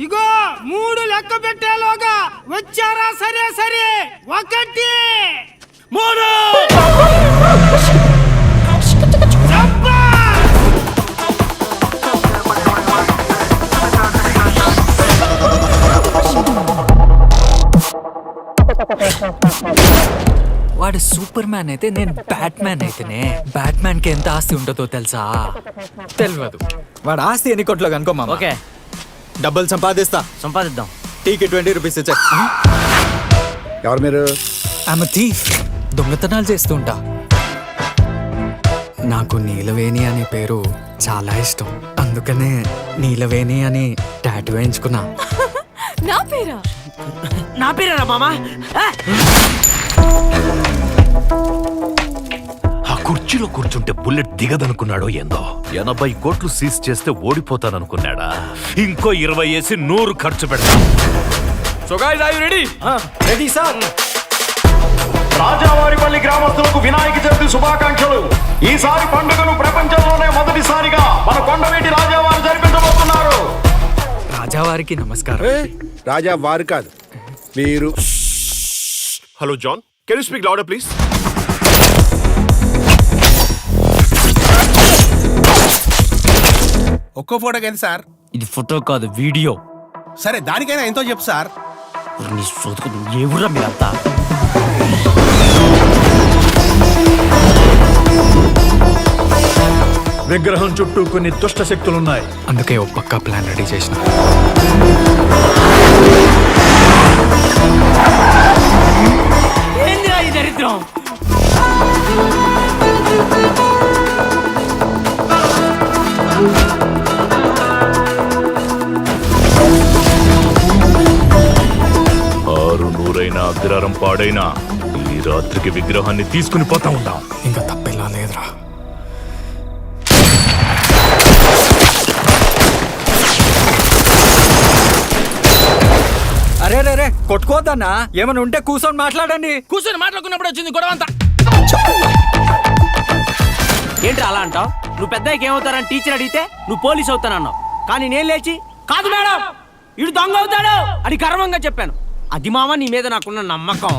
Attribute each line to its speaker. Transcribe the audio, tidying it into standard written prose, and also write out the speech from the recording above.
Speaker 1: ఇగో 3 లెక్క పెట్టేలోగా వచ్చారా? సరే సరే 1 3
Speaker 2: వాడు సూపర్ మ్యాన్ అయితే నేను బ్యాట్ మ్యాన్ అయితేనే బ్యాట్ మ్యాన్ కి ఎంత ఆస్తి ఉంటుందో తెలుసా? తెలియదు. వాడు ఆస్తి ఎన్ని కోట్లో కనుకోమా?
Speaker 3: ఓకే,
Speaker 4: డబ్బులు
Speaker 3: సంపాదిద్దాం.
Speaker 4: టీకి 20 రూపీస్ ఇచ్చా.
Speaker 5: ఎవరు మీరు?
Speaker 2: ఆమె థీఫ్, దొంగతనాలు చేస్తుంటా. నాకు నీలవేణి అనే పేరు చాలా ఇష్టం, అందుకనే నీలవేణి అని టాటూ వేయించుకున్నా.
Speaker 3: నా పేరేనా మామా?
Speaker 6: ఆ కుర్చీలో కూర్చుంటే బుల్లెట్ దిగదనుకున్నాడో ఏందో. 80 కోట్లు సీజ్ చేస్తే ఓడిపోతాననుకున్నాడా? ఇంకో 20 వేసి 100 ఖర్చు పెడతా.
Speaker 4: So guys are you ready? Ready sir.
Speaker 7: Rajavaripalli గ్రామస్తులకు వినాయక చవితి శుభాకాంక్షలు. ఈసారి పండుగను ప్రపంచంలోనే మొదటిసారిగా మన కొండవీటి రాజావారు జరిపించబోతున్నారు.
Speaker 2: రాజావారికి నమస్కారం.
Speaker 5: రాజా వారు కాదు, మీరు.
Speaker 6: Hello John, can you speak louder please?
Speaker 8: ఒక్కో ఫోటోకి ఎంత సార్?
Speaker 3: ఇది ఫోటో కాదు, వీడియో.
Speaker 8: సరే దానికైనా ఎంతో చెప్పు సార్.
Speaker 3: నీ సోదుకు ఏ ఊర్రా మీరంతా?
Speaker 7: విగ్రహం చుట్టూ కొన్ని దుష్ట శక్తులున్నాయి.
Speaker 2: అందుకే ఒక పక్క ప్లాన్ రెడీ చేసిన.
Speaker 3: ఏందిరా ఈ దరిద్రం?
Speaker 6: ఆరు నూరైనా అగ్రహారం పాడైనా ఈ రాత్రికి విగ్రహాన్ని తీసుకుని పోతా ఉంటాం.
Speaker 2: ఇంకా తప్పెలా లేదురా. అరే రే రే, కొట్టుకోవద్దన్నా. ఏమైనా ఉంటే కూర్చొని మాట్లాడండి.
Speaker 3: కూర్చొని మాట్లాడుకున్నప్పుడు వచ్చింది గొడవ అంతా. ఏంట్రా అలా అంటావు? నువ్వు పెద్దకి ఏమవుతారని టీచర్ అడిగితే నువ్వు పోలీస్ అవుతానన్నావు. కానీ నేను లేచి కాదు మేడం, ఇడు దొంగ అవుతాడు అని గర్వంగా చెప్పాను. అది మామ నీ మీద నాకున్న నమ్మకం.